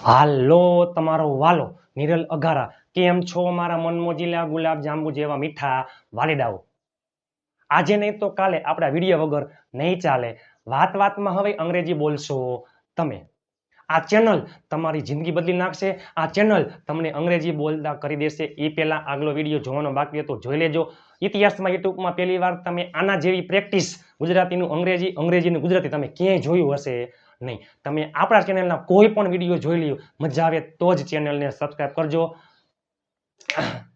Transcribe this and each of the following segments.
હાલો તમારો વાલો નિરલ અઘારા, કેમ છો મારા મનમોજીલા ગુલાબ જાંબુ જેવા મીઠા વાલીડાઓ? આજે નહીં તો કાલે આપણા વિડીયો વગર નહીં ચાલે. વાત વાતમાં હવે અંગ્રેજી બોલશો તમે. આ ચેનલ તમારી જિંદગી બદલી નાખશે. આ ચેનલ તમને અંગ્રેજી બોલતા કરી દેશે. એ પહેલા આગલો વિડીયો જોવાનો બાકી હતો જોઈ લેજો. ઇતિહાસમાં યુટ્યુબમાં પહેલી વાર તમે આના જેવી પ્રેક્ટિસ ગુજરાતીનું અંગ્રેજી, અંગ્રેજીનું ગુજરાતી તમે ક્યાંય જોયું હશે નહીં. તમે આપણા ચેનલના કોઈ પણ વિડીયો જોઈ લ્યો, મજા આવે તો જ ચેનલને સબસ્ક્રાઈબ કરજો.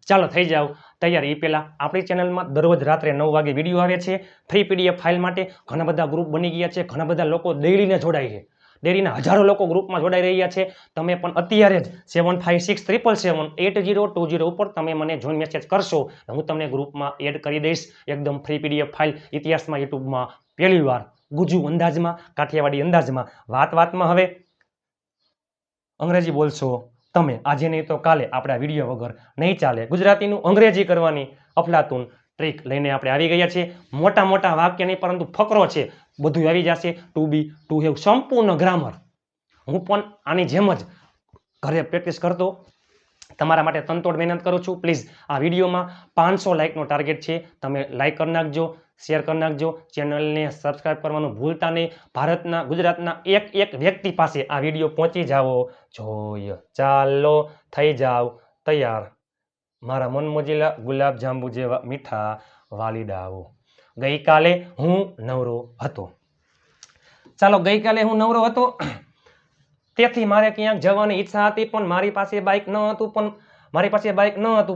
ચાલો થઈ જાવ તૈયાર. એ પહેલા આપણી ચેનલમાં દરરોજ રાત્રે 9 વાગે વિડીયો આવે છે ફ્રી પીડીએફ ફાઇલ માટે. ઘણા બધા ગ્રુપ બની ગયા છે, ઘણા બધા લોકો ડેઈલીને જોડાય છે. ડેરીના હજારો લોકો ગ્રુપમાં જોડાઈ રહ્યા છે. તમે પણ અત્યારે જ 7567778020 ઉપર તમે મને જોઈન મેસેજ કરશો, હું તમને ગ્રુપમાં એડ કરી દઈશ. એકદમ ફ્રી પીડીએફ ફાઇલ ઇતિહાસમાં યુટ્યુબમાં પહેલી વાર ગુજુ અંદાજમાં, કાઠિયાવાડી અંદાજમાં. વાત વાતમાં હવે અંગ્રેજી બોલશો તમે. આજે નહીં તો કાલે આપણા વિડીયો વગર નહીં ચાલે. ગુજરાતીનું અંગ્રેજી કરવાની અફલાતુન ટ્રીક લઈને આપણે આવી ગયા છીએ. મોટા મોટા વાક્ય નહીં પરંતુ ફકરો છે, બધું આવી જશે. ટુ બી, ટુ હેવ, સંપૂર્ણ ગ્રામર. હું પણ આની જેમ જ ઘરે પ્રેક્ટિસ કરતો તમારા માટે તનતોડ મહેનત કરું છું. પ્લીઝ આ વિડીયોમાં 500 લાઇકનો ટાર્ગેટ છે. તમે લાઇક કરી નાખજો, શેર કરી નાખજો, ચેનલને સબસ્ક્રાઈબ કરવાનું ભૂલતા નહીં. ભારતના, ગુજરાતના એક એક વ્યક્તિ પાસે આ વિડીયો પહોંચી જાવો જોઈએ. ચાલો થઈ જાવ તૈયાર મારા મનમોજીલા ગુલાબ જાંબુ જેવા મીઠા વાલીડાઓ. ગઈકાલે હું નવરો હતો. ચાલો, ગઈકાલે હું નવરો હતો તેથી મારે ક્યાંક જવાની ઈચ્છા હતી, પણ મારી પાસે બાઇક ન હતું.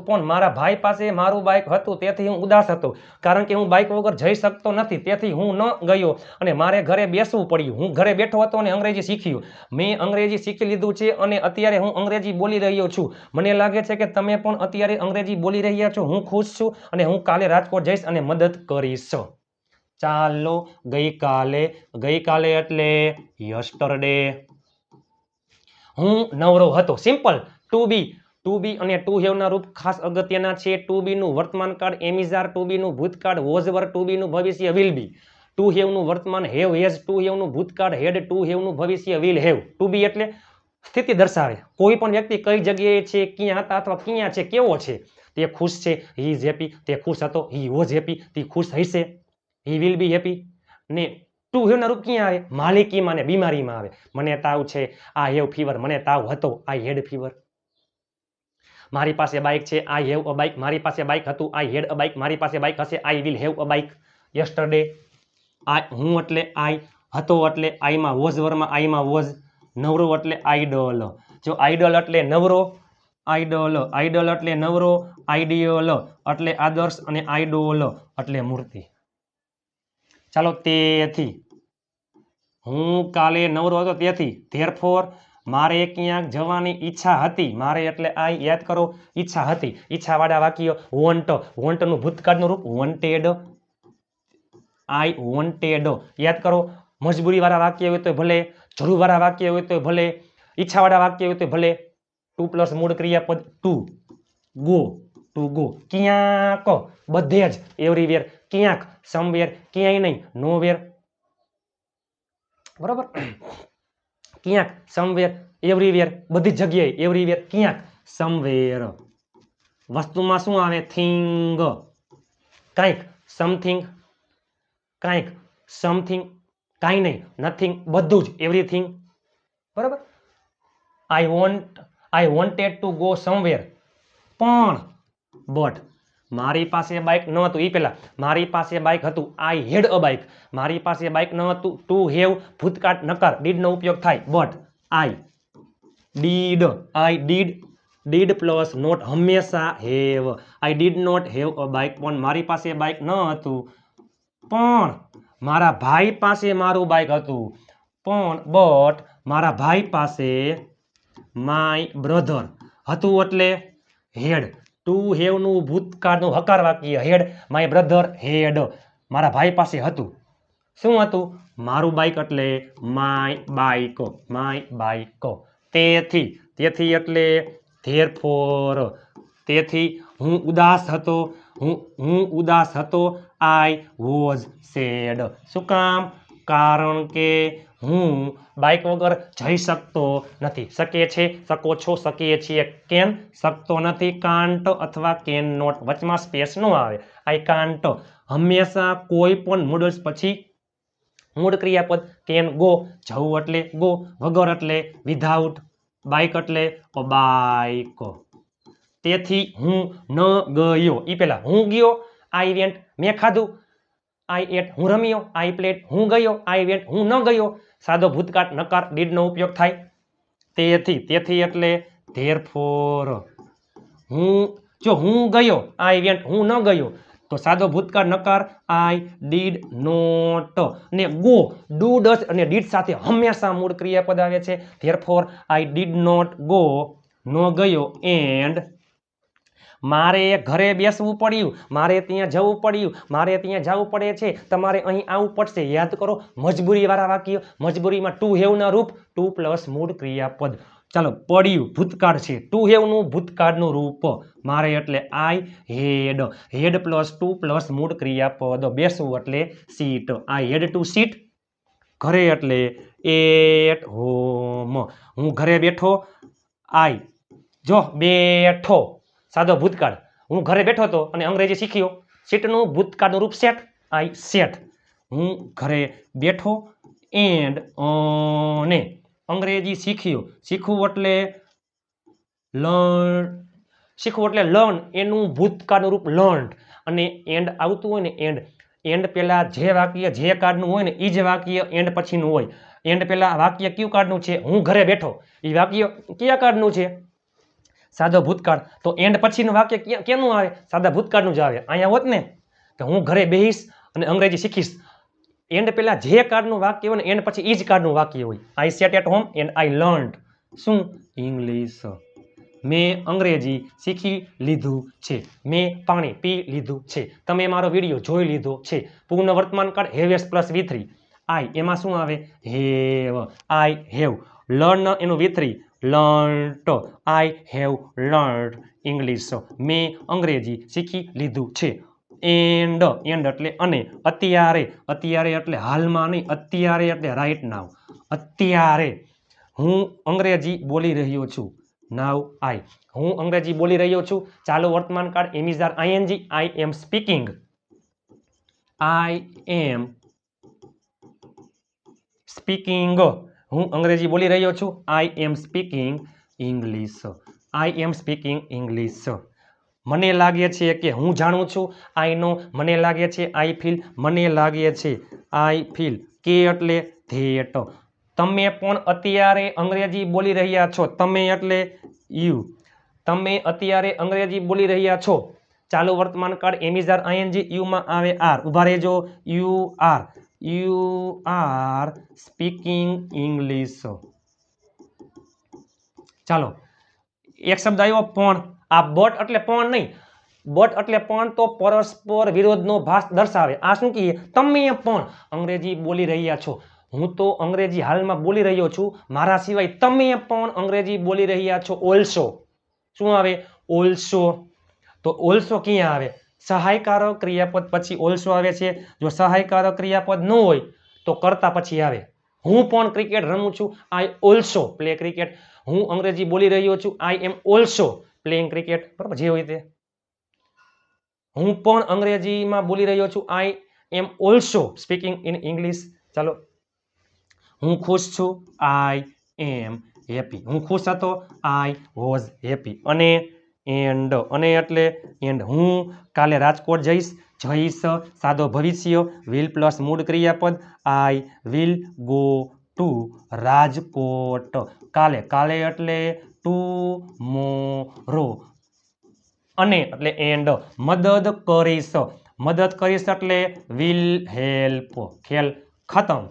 પણ મારા ભાઈ પાસે મારું બાઇક હતું, તેથી હું ઉદાસ હતો. કારણ કે હું બાઇક વગર જઈ શકતો નથી, તેથી હું ન ગયો અને મારે ઘરે બેસવું પડ્યું. હું ઘરે બેઠો હતો અને અંગ્રેજી શીખ્યું. મેં અંગ્રેજી શીખી લીધું છે અને અત્યારે હું અંગ્રેજી બોલી રહ્યો છું. મને લાગે છે કે તમે પણ અત્યારે અંગ્રેજી બોલી રહ્યા છો. હું ખુશ છું અને હું કાલે રાજકોટ જઈશ અને મદદ કરીશ. ચાલો, ગઈકાલે એટલે યસ્ટરડે હું નવરો હતો. સિમ્પલ. ટુ બી અને ટુ હેવના રૂપ ખાસ અગત્યના છે. ટુ બીનું વર્તમાન કાળ એમિઝાર, ટુ બીનું ભૂતકાળ વોઝવર, ટુ બીનું ભવિષ્ય વિલ બી. ટુ હેવનું વર્તમાન હેવ હેઝ, ટુ હેવનું ભૂતકાળ હેડ, ટુ હેવનું ભવિષ્ય વિલ હેવ. ટુ બી એટલે સ્થિતિ દર્શાવે. કોઈ પણ વ્યક્તિ કઈ જગ્યાએ છે, ક્યાં હતા અથવા ક્યાં છે, કેવો છે. તે ખુશ છે, હી ઇઝ હેપી. તે ખુશ હતો, હી વોઝ હેપી. તે ખુશ હશે, હી વિલ બી હેપી. ને ટુ હેવના રૂપ ક્યાં આવે? માલિકીમાં ને બીમારીમાં આવે. મને તાવ છે, આઈ હેવ ફીવર. મને તાવ હતો, આઈ હેડ ફીવર. મારી પાસે બાઇક છે, આઈ હેવ અ બાઇક. મારી પાસે બાઇક હતું, આઈ હેડ અ બાઇક. મારી પાસે બાઇક હશે, I will have a bike. Yesterday, હું એટલે આઈ, હતો એટલે આઈમાં, વોઝ વરમાં આઈમાં વોઝ, નવરો એટલે આઈડલ. જો આઈડલ એટલે નવરો, આઈડલ એટલે નવરો, આઈડિયલ એટલે આદર્શ અને આઈડોલ એટલે મૂર્તિ. ચાલો, તેથી હું કાલે નવરો હતો, તેથી ધેરફોર મારે ક્યાંક જવાની ઈચ્છા હતી. મારે એટલે આઈ, યાદ કરો, ઈચ્છા હતી. ઈચ્છાવાળા વાક્ય વોન્ટનું ભૂતકાળનું રૂપ વોન્ટેડ, આઈ વોન્ટેડ. યાદ કરો, મજબૂરીવાળા વાક્ય હોય તો ભલે, જરૂરવાળા વાક્ય હોય તો ભલે, ઈચ્છાવાળા વાક્ય હોય તો ભલે. ટુ પ્લસ મૂળ ક્રિયાપદ ટુ ગો. ક્યાંક, બધે જ, એવરીવેર. ક્યાંક, સમવેર. ક્યાંય નહીં, નોવેર. બરોબર. ક્યાંક, સમવેર, એવરીવેર, બધી જગ્યાએ, એવરીવેર, ક્યાંક, સમવેર. વસ્તુમાં શું આવે? થિંગ. કાંઈક, સમથિંગ. કાંઈક, સમથિંગ. કાંઈ નહીં, નથિંગ. બધું જ, એવરીથિંગ. બરાબર. આઈ વોન્ટેડ ટુ ગો સમવેર, પણ બટ મારી પાસે બાઇક ન હતું. એ પહેલા મારી પાસે બાઇક હતું, આઈ હેડ અ બાઇક. મારી પાસે બાઇક ન હતું. ટુ હેવ ભૂતકાળ નકાર, ડીડનો ઉપયોગ થાય. But I did plus not હંમેશા have. I did not have a bike. પણ મારી પાસે બાઇક ન હતું, પણ મારા ભાઈ પાસે મારું બાઇક હતું. પણ બટ મારા ભાઈ પાસે માય બ્રધર હતું એટલે હેડ. ટુ હેવનું ભૂતકાળનું હકાર વાક્ય હેડ. માય બ્રધર હેડ. મારા ભાઈ પાસે હતું. શું હતું? મારું બાઇક એટલે માય બાઇક. તેથી એટલે ધેરફોર. તેથી હું ઉદાસ હતો. I was sad. શું કામ? કારણ કે હું બાઇક વગર જઈ શકતો નથી. શકે છે, શકો છો, શકીએ છીએ. કેન શકતો નથી. કાન્ટ અથવા કેન નોટ વચમાં સ્પેસ ન આવે. I can't. હંમેશા કોઈ પણ મૂડલ્સ પછી મૂળ ક્રિયાપદ કેન ગો, જવું એટલે ગો, વગર એટલે વિધાઉટ, બાઇક એટલે બાઇક. તેથી હું ન ગયો. ઈ પેલા હું ગયો, આઈ વેન્ટ, મેં ખાધું, આઈ એટ, હું રમ્યો, આઈ પ્લેડ, હું ગયો, આઈ વેન્ટ, હું ન ગયો. સાદો ભૂતકાળ નકાર ડીડનો ઉપયોગ થાય. તેથી એટલે ધેરફોર. હું ગયો, આઈ વેન્ટ, હું ન ગયો, તો સાદો ભૂતકાળ નકાર આઈ ડીડ નોટ. ને ગો, ડુ, ડઝ અને ડીડ સાથે હંમેશા મૂળ ક્રિયાપદ આવે છે. Therefore I did not go, ન ગયો. એન્ડ મારે ઘરે બેસવું પડ્યું, મારે ત્યાં જવું પડ્યું, મારે ત્યાં જવું પડે છે, તમારે અહીં આવવું પડશે. યાદ કરો મજબૂરી વાળા વાક્ય. મજબૂરીમાં ટુ હેવ ના રૂપ ટુ પ્લસ મૂળ ક્રિયાપદ. ચાલો, પડ્યું ભૂતકાળ છે, ટુ હેવ નું ભૂતકાળનું રૂપ. મારે એટલે આઈ હેડ, હેડ પ્લસ ટુ પ્લસ મૂળ ક્રિયાપદ. બેસવું એટલે seat, I had two seat. ઘરે એટલે એટ હોમ. હું ઘરે બેઠો, આઈ જો બેઠો, સાદો ભૂતકાળ. હું ઘરે બેઠો હતો અને અંગ્રેજી શીખ્યો. સીટનું ભૂતકાળનું રૂપ સેટ, આઈ સેટ. હું ઘરે બેઠો એન્ડ ને અંગ્રેજી શીખ્યો. શીખવું એટલે લર્ન, શીખવું એટલે લર્ન, એનું ભૂતકાળનું રૂપ લર્ન્ડ. અને એન્ડ આવતું હોય ને એન્ડ પહેલા જે વાક્ય જે કાર્ડનું હોય ને એ જ વાક્ય એન્ડ પછીનું હોય. એન્ડ પહેલા વાક્ય કયું કાર્ડનું છે? હું ઘરે બેઠો. એ વાક્ય કયા કાર્ડનું છે? સાદો ભૂતકાળ. તો એન્ડ પછીનું વાક્ય કેનું આવે? સાદા ભૂતકાળનું જ આવે. અહીંયા હોત ને કે હું ઘરે બેહીશ અને અંગ્રેજી શીખીશ, એન્ડ પહેલા જે કાર્ડનું વાક્ય હોય ને એન્ડ પછી એ જ કાર્ડનું વાક્ય હોય. I sat at home and I learned શું? ઇંગ્લિશ. મેં અંગ્રેજી શીખી લીધું છે. મેં પાણી પી લીધું છે. તમે મારો વિડીયો જોઈ લીધો છે. પૂર્ણ વર્તમાન કાળ હેવેસ પ્લસ V3. આઈ એમાં શું આવે? હેવ. I have. લર્ન એનું V3 learnt. I have learned English. મેં અંગ્રેજી શીખી લીધું છે. એન્ડ એટલે અને. અત્યારે એટલે હાલમાં નહીં, અત્યારે એટલે રાઈટ નાવ. અત્યારે હું અંગ્રેજી બોલી રહ્યો છું. નાવ આઈ, હું અંગ્રેજી બોલી રહ્યો છું. ચાલુ વર્તમાન કાળ am is are ING. I am speaking. I am speaking. હું અંગ્રેજી બોલી રહ્યો છું. I am speaking English. I am speaking English. મને લાગે છે કે હું જાણું છું. આઈ નો. મને લાગે છે. I feel. મને લાગે છે. I feel. કે એટલે ધેટ. તમે પણ અત્યારે અંગ્રેજી બોલી રહ્યા છો. તમે એટલે યુ. તમે અત્યારે અંગ્રેજી બોલી રહ્યા છો. ચાલુ વર્તમાન કાળ એમિઝાર આઈએનજી. યુમાં આવે આર. ઉભા રહેજો. You are speaking English. ચાલો, એક શબ્દ આવ્યો પણ. આ બટ એટલે પણ નહીં. બટ એટલે પણ તો પરસ્પર વિરોધનો ભાસ દર્શાવે. આ શું કહીએ? તમે પણ અંગ્રેજી બોલી રહ્યા છો. હું તો અંગ્રેજી હાલમાં બોલી રહ્યો છું. મારા સિવાય તમે પણ અંગ્રેજી બોલી રહ્યા છો. ઓલ્સો શું આવે? ઓલ્સો. તો ઓલ્સો ક્યાં આવે? સહાયકારક ક્રિયાપદ પછી ઓલ્સો આવે છે. જો સહાયકારક ક્રિયાપદ ન હોય તો કરતા પછી આવે. હું પણ ક્રિકેટ રમું છું. I also play cricket. હું અંગ્રેજી બોલી રહ્યો છું. I am also playing cricket. બરાબર, જે હોય તે. હું પણ અંગ્રેજીમાં બોલી રહ્યો છું. I am also speaking in English. ચાલો, હું ખુશ છું. I am happy. હું ખુશ હતો. I was happy. અને એન્ડ. અને એટલે એન્ડ. હું કાલે રાજકોટ જઈશ. સાદો ભવિષ્ય. વિલ પ્લસ મૂળ ક્રિયાપદ. I will go to Rajkot. કાલે. કાલે એટલે ટુમોરો. અને એટલે એન્ડ. મદદ કરીશ. મદદ કરીશ એટલે વિલ હેલ્પ. ખેલ ખતમ.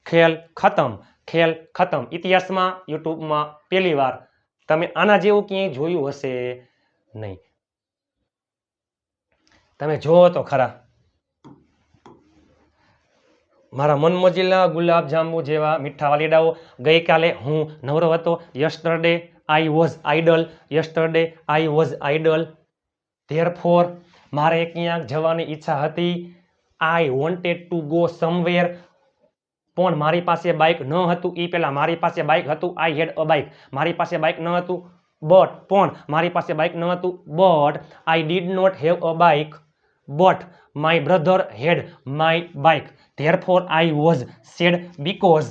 ખેલ ખતમ. ખેલ ખતમ. ઇતિહાસમાં યુટ્યુબમાં પહેલી વાર તમે આના જેવું ક્યાંય જોયું હશે નહીં. તમે જોવો તો ખરા. મારા મનમોજીલા ગુલાબ જાંબુ જેવા મીઠા વાલીડાઓ. ગઈકાલે હું નવરો હતો. Yesterday I was idle. Yesterday I was idle. Therefore મારે ક્યાંક જવાની ઈચ્છા હતી. I wanted to go somewhere. પણ મારી પાસે બાઇક ન હતું એ પહેલા મારી પાસે બાઇક હતું આઈ હેડ અ બાઇક મારી પાસે બાઇક ન હતું બટ પણ મારી પાસે બાઇક ન હતું but I did not have a bike but my brother had my bike therefore I was sad because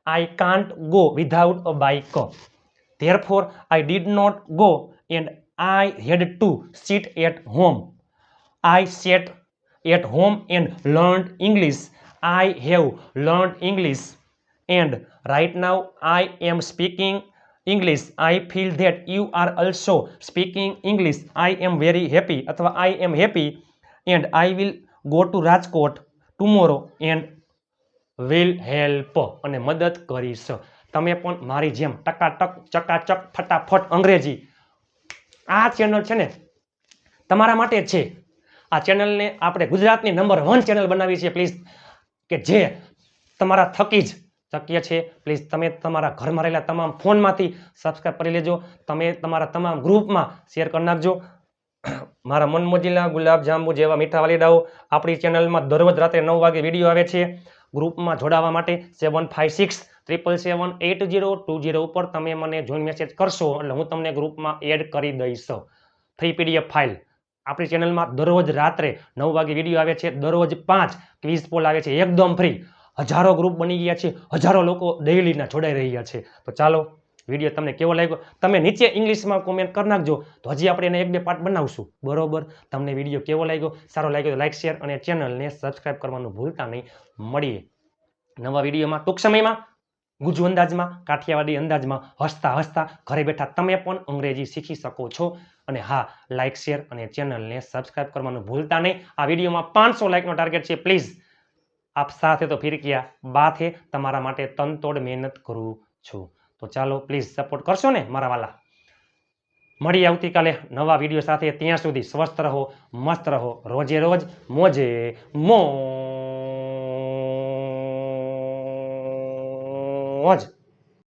I can't go without a bike therefore I did not go and I had to sit at home I sat at home and learned English. I have learned English and right now I am speaking English. I feel that you are also speaking English. I am very happy અથવા I am happy and I will go to Rajkot tomorrow and will help અને મદદ કરીશ. તમે પણ મારી જેમ ટકાટક ચકાચક ફટાફટ અંગ્રેજી આ ચેનલ છે ને તમારા માટે જ છે. આ ચેનલને આપણે ગુજરાતની નંબર 1 ચેનલ બનાવી છે પ્લીઝ કે જે તમારા થકી જ શક્ય છે. પ્લીઝ તમે તમારા ઘરમાં રહેલા તમામ ફોનમાંથી સબસ્ક્રાઈબ કરી લેજો. તમે તમારા તમામ ગ્રુપમાં શેર કરી નાખજો. મારા મનમોજીલા ગુલાબજાંબુ જેવા મીઠા વાલીડાઓ આપણી ચેનલમાં દરરોજ રાત્રે 9 વાગે વિડીયો આવે છે. ગ્રુપમાં જોડાવા માટે 756 7778020 ઉપર તમે મને જોઈન મેસેજ કરશો એટલે હું તમને ગ્રુપમાં એડ કરી દઈશ. ફ્રી પીડીએફ ફાઇલ આપણી ચેનલમાં દરરોજ રાત્રે 9 વાગે વિડીયો આવે છે. દરરોજ 5 ક્વિઝ પોલ આવે છે એકદમ ફ્રી. હજારો ગ્રુપ બની ગયા છે. હજારો લોકો ડેઈલીના જોડાઈ રહ્યા છે. તો ચાલો વિડીયો તમને કેવો લાગ્યો તમે નીચે ઇંગ્લિશમાં કોમેન્ટ કરી નાખજો. તો હજી આપણે એને 1-2 પાર્ટ બનાવશું. બરોબર. તમને વિડીયો કેવો લાગ્યો સારો લાગ્યો તો લાઈક શેર અને ચેનલને સબસ્ક્રાઈબ કરવાનું ભૂલતા નહીં. મળીએ નવા વિડીયોમાં ટૂંક સમયમાં ગુજુ અંદાજમાં કાઠિયાવાડી અંદાજમાં હસતા હસતા ઘરે બેઠા તમે પણ અંગ્રેજી શીખી શકો છો. અને હા લાઈક શેર અને ચેનલને સબસ્ક્રાઈબ કરવાનું ભૂલતા નહીં. આ વિડીયોમાં 500 લાઈકનો ટાર્ગેટ છે. પ્લીઝ આપ સાથે તો ફિર ક્યાં બાત હે તમારા માટે તનતોડ મહેનત કરું છું. તો ચાલો પ્લીઝ સપોર્ટ કરશો ને મારા વાલા. મળીએ આવતીકાલે નવા વિડીયો સાથે. ત્યાં સુધી સ્વસ્થ રહો મસ્ત રહો રોજે રોજ મોજે મોજ.